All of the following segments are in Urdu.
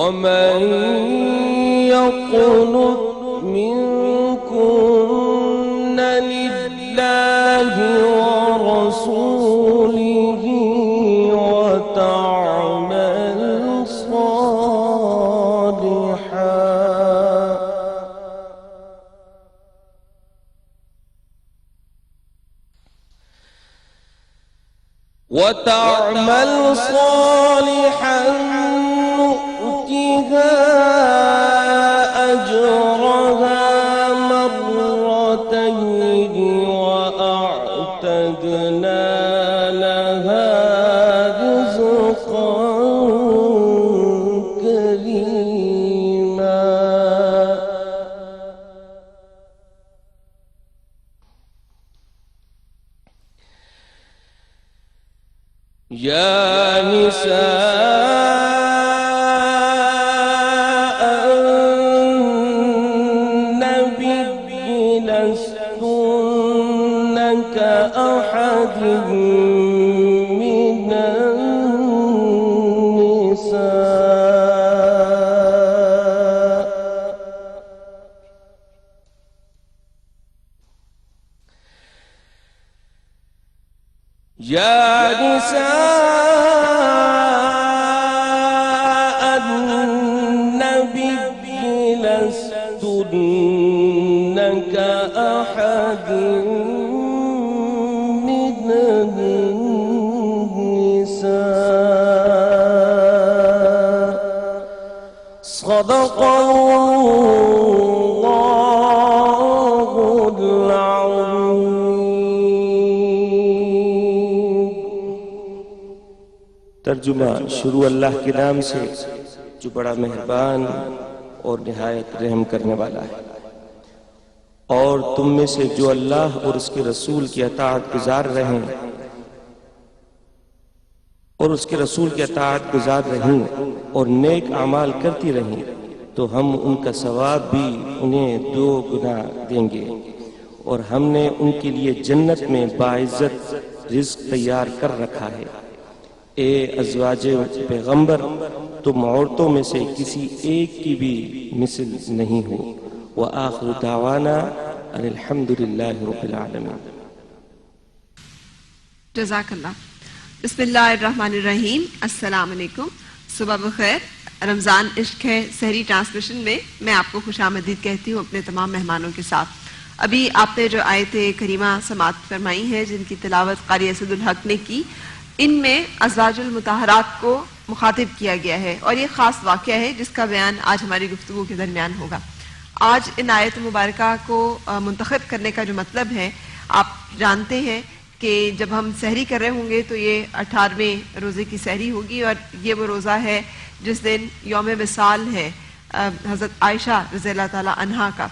ومن يقنت منكن لله ورسوله وتعمل صالحا نؤتها أجرها مرتين وأعتدنا لها رزقا كريما. يا نساء النبي لستن كأحد من النساء يا نساء النبي لستن كأحد من النساء. صدق الله العظيم. ترجمہ شروع اللہ کے نام سے جو بڑا مہربان اور نہایت رحم کرنے والا ہے. اور تم میں سے جو اللہ اور اس کے رسول کی اطاعت گزار رہیں اور نیک اعمال کرتی رہیں تو ہم ان کا ثواب بھی انہیں 2 گنا دیں گے. اور ہم نے ان کے لیے جنت میں باعزت رزق تیار کر رکھا ہے. اے ازواج پیغمبر تم عورتوں میں سے کسی ایک کی بھی مثل نہیں ہو. وآخر دعوانا ان الحمدللہ رب العالمین. جزاک اللہ. بسم اللہ الرحمن الرحیم. السلام علیکم. صبح بخیر. رمضان عشق ہے سحری ٹرانسمیشن میں میں آپ کو خوش آمدید کہتی ہوں اپنے تمام مہمانوں کے ساتھ. ابھی آپ نے جو آیت کریمہ سماعت فرمائی ہے جن کی تلاوت قاری اسد الحق نے کی، ان میں ازواج المطہرات کو مخاطب کیا گیا ہے اور یہ خاص واقعہ ہے جس کا بیان آج ہماری گفتگو کے درمیان ہوگا. آج ان آیت مبارکہ کو منتخب کرنے کا جو مطلب ہے آپ جانتے ہیں کہ جب ہم سحری کر رہے ہوں گے تو یہ 18ویں روزے کی سحری ہوگی اور یہ وہ روزہ ہے جس دن یوم وصال ہے حضرت عائشہ رضی اللہ تعالی عنہا کا.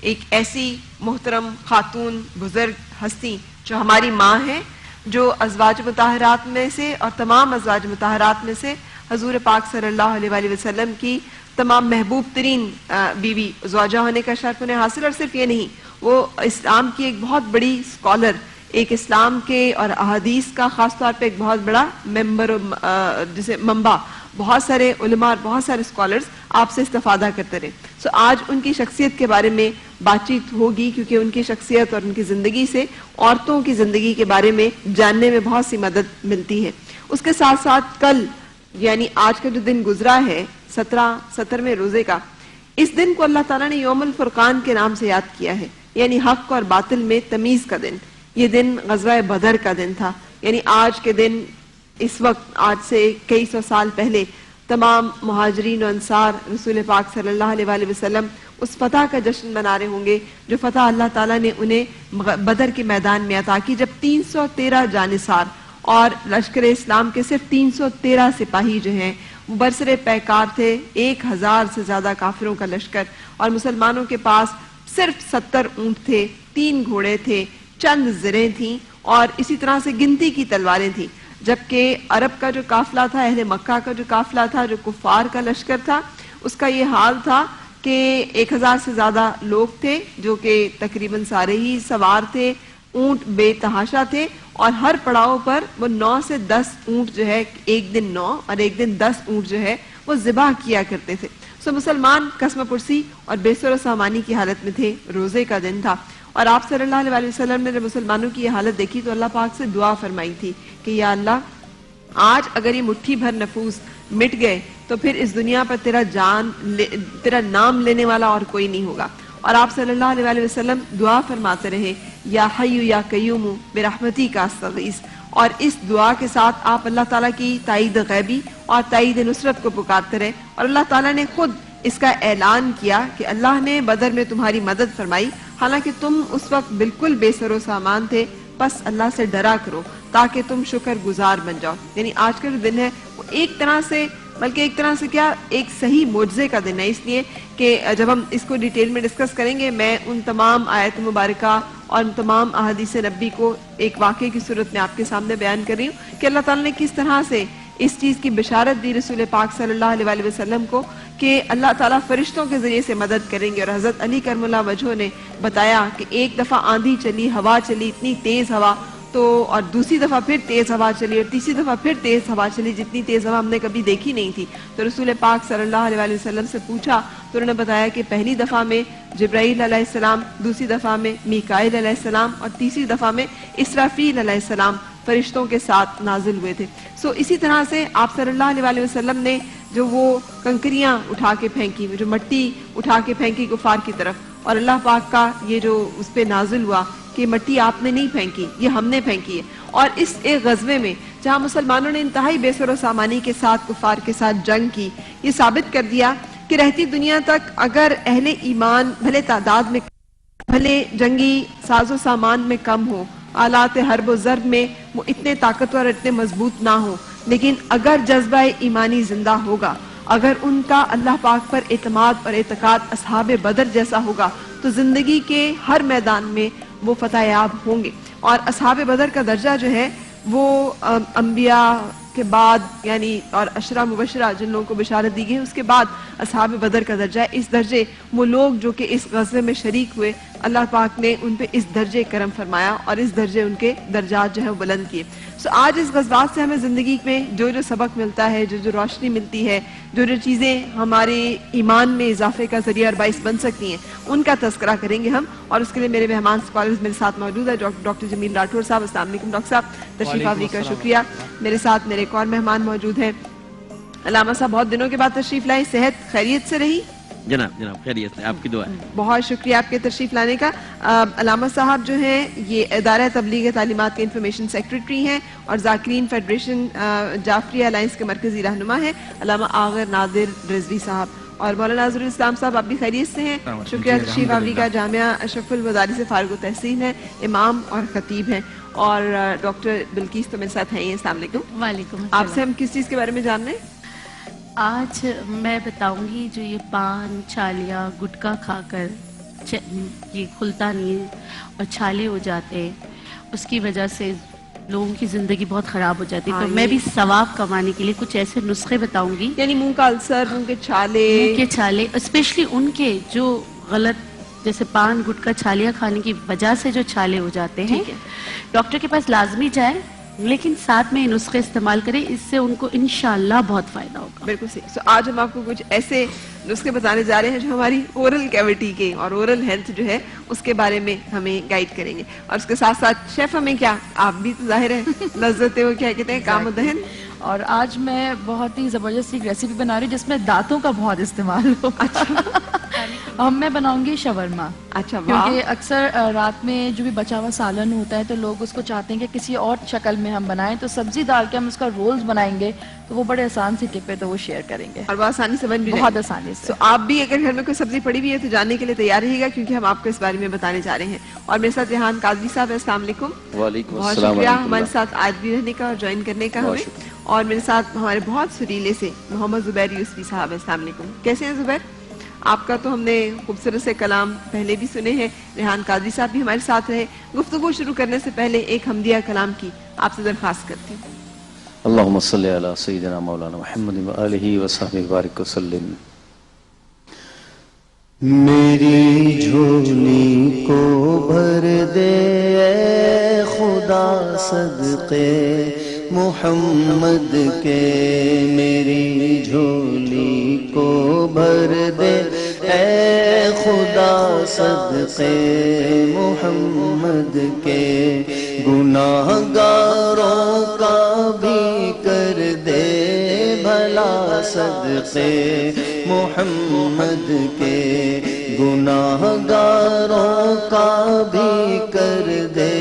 ایک ایسی محترم خاتون بزرگ ہستی جو ہماری ماں ہے، جو ازواج مطہرات میں سے اور تمام ازواج مطہرات میں سے حضور پاک صلی اللہ علیہ وآلہ وسلم کی تمام محبوب ترین بیوی زوجہ ہونے کا شرف انہیں حاصل. اور صرف یہ نہیں، وہ اسلام کی ایک بہت بڑی اسکالر، ایک اسلام کے اور احادیث کا خاص طور پہ ایک بہت بڑا ممبر، جسے منبع، بہت سارے علماء اور بہت سارے اسکالرز آپ سے استفادہ کرتے رہے. آج ان کی شخصیت کے بارے میں بات چیت ہوگی کیونکہ ان کی شخصیت اور ان کی زندگی سے عورتوں کی زندگی کے بارے میں جاننے میں بہت سی مدد ملتی ہے. اس کے ساتھ ساتھ کل یعنی آج کا جو دن گزرا ہے 17ویں روزے کا، اس دن کو اللہ تعالیٰ نے یوم الفرقان کے نام سے یاد کیا ہے، یعنی حق اور باطل میں تمیز کا دن. یہ دن غزوہ بدر کا دن تھا. یعنی آج کے دن اس وقت آج سے کئی سو سال پہلے تمام مہاجرین و انصار رسول پاک صلی اللہ علیہ وآلہ وسلم اس فتح کا جشن منا رہے ہوں گے جو فتح اللہ تعالیٰ نے انہیں بدر کے میدان میں عطا کی، جب 313 جانثار اور لشکر اسلام کے صرف 313 سپاہی جو ہیں برسر پیکار تھے. 1000 سے زیادہ کافروں کا لشکر اور مسلمانوں کے پاس صرف 70 اونٹ تھے، 3 گھوڑے تھے، چند زریں تھیں اور اسی طرح سے گنتی کی تلواریں تھیں. جبکہ عرب کا جو قافلہ تھا، اہل مکہ کا جو قافلہ تھا، جو کفار کا لشکر تھا، اس کا یہ حال تھا کہ 1000 سے زیادہ لوگ تھے جو کہ تقریباً سارے ہی سوار تھے، اونٹ بے تحاشا تھے اور ہر پڑاؤ پر وہ 9 سے 10 اونٹ جو ہے، ایک دن 9 اور ایک دن 10 اونٹ جو ہے وہ ذبح کیا کرتے تھے. سو مسلمان قسم پرسی اور بے سر و سامانی کی حالت میں تھے. روزے کا دن تھا اور آپ صلی اللہ علیہ وسلم نے جب مسلمانوں کی یہ حالت دیکھی تو اللہ پاک سے دعا فرمائی تھی کہ یا اللہ آج اگر یہ مٹھی بھر نفوس مٹ گئے تو پھر اس دنیا پر تیرا نام لینے والا اور کوئی نہیں ہوگا. اور آپ صلی اللہ علیہ وسلم دعا فرماتے رہے یا حی یا قیوم برحمتی کا استغیث. اور اس دعا کے ساتھ آپ اللہ تعالیٰ کی تائید غیبی اور تائید نصرت کو پکارتے رہے اور اللہ تعالیٰ نے خود اس کا اعلان کیا کہ اللہ نے بدر میں تمہاری مدد فرمائی حالانکہ تم اس وقت بالکل بے سر و سامان تھے. بس اللہ سے ڈرا کرو تاکہ تم شکر گزار بن جاؤ. یعنی آج کا جو دن ہے وہ ایک طرح سے کیا ایک صحیح معجزے کا دن ہے. اس لیے کہ جب ہم اس کو ڈیٹیل میں ڈسکس کریں گے میں ان تمام آیت مبارکہ اور ان تمام احادیث نبی کو ایک واقعے کی صورت میں آپ کے سامنے بیان کر رہی ہوں کہ اللہ تعالیٰ نے کس طرح سے اس چیز کی بشارت دی رسول پاک صلی اللہ علیہ وسلم کو کہ اللہ تعالیٰ فرشتوں کے ذریعے سے مدد کریں گے. اور حضرت علی کرم اللہ وجہ نے بتایا کہ ایک دفعہ آندھی چلی, ہوا چلی, اتنی تیز ہوا تو اور دوسری دفعہ پھر تیز ہوا چلی اور تیسری دفعہ پھر تیز ہوا چلی, جتنی تیز ہوا ہم نے کبھی دیکھی نہیں تھی. تو رسول پاک صلی اللہ علیہ وسلم سے پوچھا تو انہوں نے بتایا کہ پہلی دفعہ میں جبرائیل علیہ السلام, دوسری دفعہ میں میکائیل علیہ السلام اور تیسری دفعہ میں اسرافیل علیہ السلام فرشتوں کے ساتھ نازل ہوئے تھے. سو اسی طرح سے آپ صلی اللہ علیہ وسلم نے جو وہ کنکریاں اٹھا کے پھینکی, جو مٹی اٹھا کے پھینکی کفار کی طرف, اور اللہ پاک کا یہ جو اس پہ نازل ہوا کہ مٹی آپ نے نہیں پھینکی, یہ ہم نے پھینکی ہے. اور اس ایک غزوے میں جہاں مسلمانوں نے انتہائی بے سر و سامانی کے ساتھ کفار کے ساتھ جنگ کی, یہ ثابت کر دیا کہ رہتی دنیا تک اگر اہل ایمان بھلے تعداد میں, بھلے جنگی ساز و سامان میں کم ہو, آلات حرب و ضرب میں وہ اتنے طاقتور, اتنے مضبوط نہ ہو, لیکن اگر جذبہ ایمانی زندہ ہوگا, اگر ان کا اللہ پاک پر اعتماد اور اعتقاد اصحاب بدر جیسا ہوگا تو زندگی کے ہر میدان میں وہ فتح یاب ہوں گے. اور اصحاب بدر کا درجہ جو ہے وہ انبیاء کے بعد یعنی اور عشرہ مبشرہ جن لوگوں کو بشارت دی گئی اس کے بعد اصحاب بدر کا درجہ ہے. اس درجے وہ لوگ جو کہ اس غزوے میں شریک ہوئے اللہ پاک نے ان پہ اس درجے کرم فرمایا اور اس درجے ان کے درجات جو ہے بلند کیے. سو آج اس غزوات سے ہمیں زندگی میں جو سبق ملتا ہے, جو روشنی ملتی ہے, جو چیزیں ہمارے ایمان میں اضافے کا ذریعہ اور باعث بن سکتی ہیں, ان کا تذکرہ کریں گے ہم. اور اس کے لیے میرے مہمان اسکالرز میرے ساتھ موجود ہے. ڈاکٹر جمیل راٹھور صاحب, السلام علیکم ڈاکٹر صاحب, تشریف آوری کا شکریہ. میرے ساتھ میرے ایک اور مہمان موجود ہیں علامہ صاحب, بہت دنوں کے بعد تشریف لائے, صحت خیریت سے رہی؟ جناب خیریت سے, آپ کی دعا ہے. بہت شکریہ آپ کے تشریف لانے کا. علامہ صاحب جو ہیں یہ ادارہ تبلیغ تعلیمات کے انفارمیشن سیکرٹری ہیں اور ذاکرین فیڈریشن جعفری الائنس کے مرکزی رہنما ہیں علامہ آغر نادر رضوی صاحب. اور مولانا ناظر الاسلام صاحب آپ بھی خیریت سے ہیں؟ شکریہ. تشریف آوری کا. جامعہ اشرف المدارس سے فارغ التحصیل ہیں, امام اور خطیب ہیں. اور ڈاکٹر بلقیس تو میرے ساتھ ہیں. السلام علیکم. وعلیکم السلام. آپ سے ہم کس چیز کے بارے میں جان رہے ہیں؟ آج میں بتاؤں گی جو یہ پان, چھالیاں, گٹکا کھا کر یہ کھلتا نہیں اور چھالے ہو جاتے ہیں, اس کی وجہ سے لوگوں کی زندگی بہت خراب ہو جاتی ہے. تو میں بھی ثواب کمانے کے لیے کچھ ایسے نسخے بتاؤں گی, یعنی منہ کا السر, منہ کے چھالے, اسپیشلی ان کے جو غلط جیسے پان, گٹکا, چھالیاں کھانے کی وجہ سے جو چھالے ہو جاتے ہیں, ڈاکٹر کے پاس لازمی جائیں, لیکن ساتھ میں یہ نسخے استعمال کریں, اس سے ان کو انشاءاللہ بہت فائدہ ہوگا. بالکل صحیح. سو آج ہم آپ کو کچھ ایسے نسخے بتانے جا رہے ہیں جو ہماری اورل کیویٹی کے اور اورل ہیلتھ جو ہے اس کے بارے میں ہمیں گائیڈ کریں گے. اور اس کے ساتھ ساتھ شیف ہمیں کیا, آپ بھی تو ظاہر ہے لذت وہ کیا کہتے ہیں, کام و دہن. اور آج میں بہت ہی زبردست ایک ریسیپی بنا رہی ہوں جس میں دانتوں کا بہت استعمال ہو. میں بناؤں گی شاورما. اچھا, کیونکہ اکثر رات میں جو بھی بچا ہوا سالن ہوتا ہے تو لوگ اس کو چاہتے ہیں کہ کسی اور شکل میں ہم بنائیں, تو سبزی ڈال کے ہم اس کا رولز بنائیں گے تو وہ بڑے آسان سی ٹپ ہے, تو وہ شیئر کریں گے اور بہت آسانی سے بن بھی بہت آسانی سے. آپ بھی اگر گھر میں کوئی سبزی پڑی ہوئی ہے تو جاننے کے لیے تیار رہیے گا کیونکہ ہم آپ کو اس بارے میں بتانے جا رہے ہیں. اور میرے ساتھ ریحان قادری صاحب, السلام علیکم. وعلیکم بہت السلام. شکریہ ہمارے ساتھ آج بھی رہنے کا اور جوائن کرنے کا ہمیں. اور میرے ساتھ ہمارے بہت سریلے سے محمد زبیر یوسفی صاحب, السلام علیکم. کیسے ہیں زبیر؟ آپ کا تو ہم نے خوبصورت سے کلام پہلے بھی سنے ہیں. ریحان قادری صاحب بھی ہمارے ساتھ رہے. گفتگو شروع کرنے سے پہلے ایک حمدیہ کلام کی آپ سے درخواست کرتی ہوں. اللہم صلی علی سیدنا مولانا محمد وآلہ وصحبہ وبارک وسلم. میری جھولی کو بھر دے اے خدا صدقے محمد کے, میری جھولی کو بھر دے اے خدا صدقے محمد کے گناہ گاروں کا بھی کر دے بھلا صدقے محمد کے گناہ گاروں کا بھی کر دے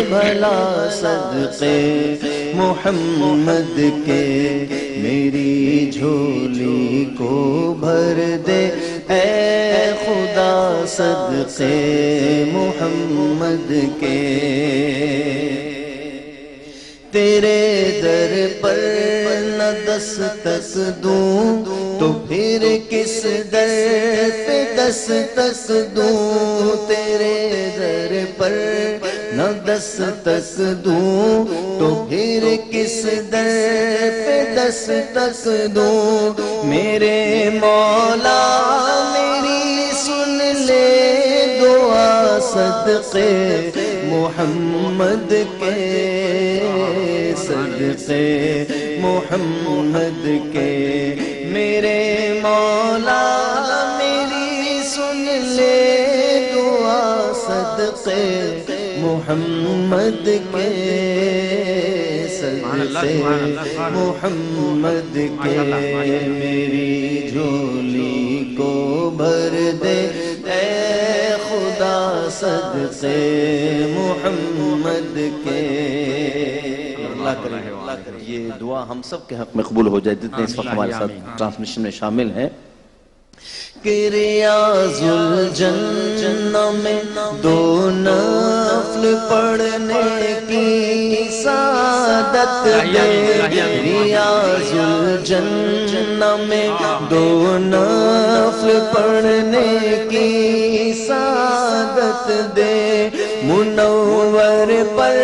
بھلا صدقے محمد کے میری جھولی کو بھر دے اے خدا صدقے محمد کے تیرے در پر نہ دستک دوں تو پھر کس در پہ دستک دوں تیرے در پر نہ دستک دوں تو پھر کس در پہ دستک دوں میرے مولا میری سن لے دعا صدقے محمد کے صدقے محمد کے میرے مولا میری سن لے دعا صدقے محمد کے صدقے محمد کے میری جھولی کو بھر دے اے خدا صدقے محمد کے اللہ کرے یہ دعا ہم سب کے حق میں قبول ہو جائے جتنے اس وقت ہمارے ساتھ ٹرانسمیشن میں شامل ہیں کہ ریاض الجنہ میں دو نفل پڑھنے کی سعادت دے ریاض الجنہ میں دو نفل پڑھنے کی سعادت دے منور پر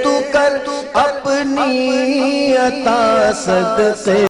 تو کر اپنی عطا صدقے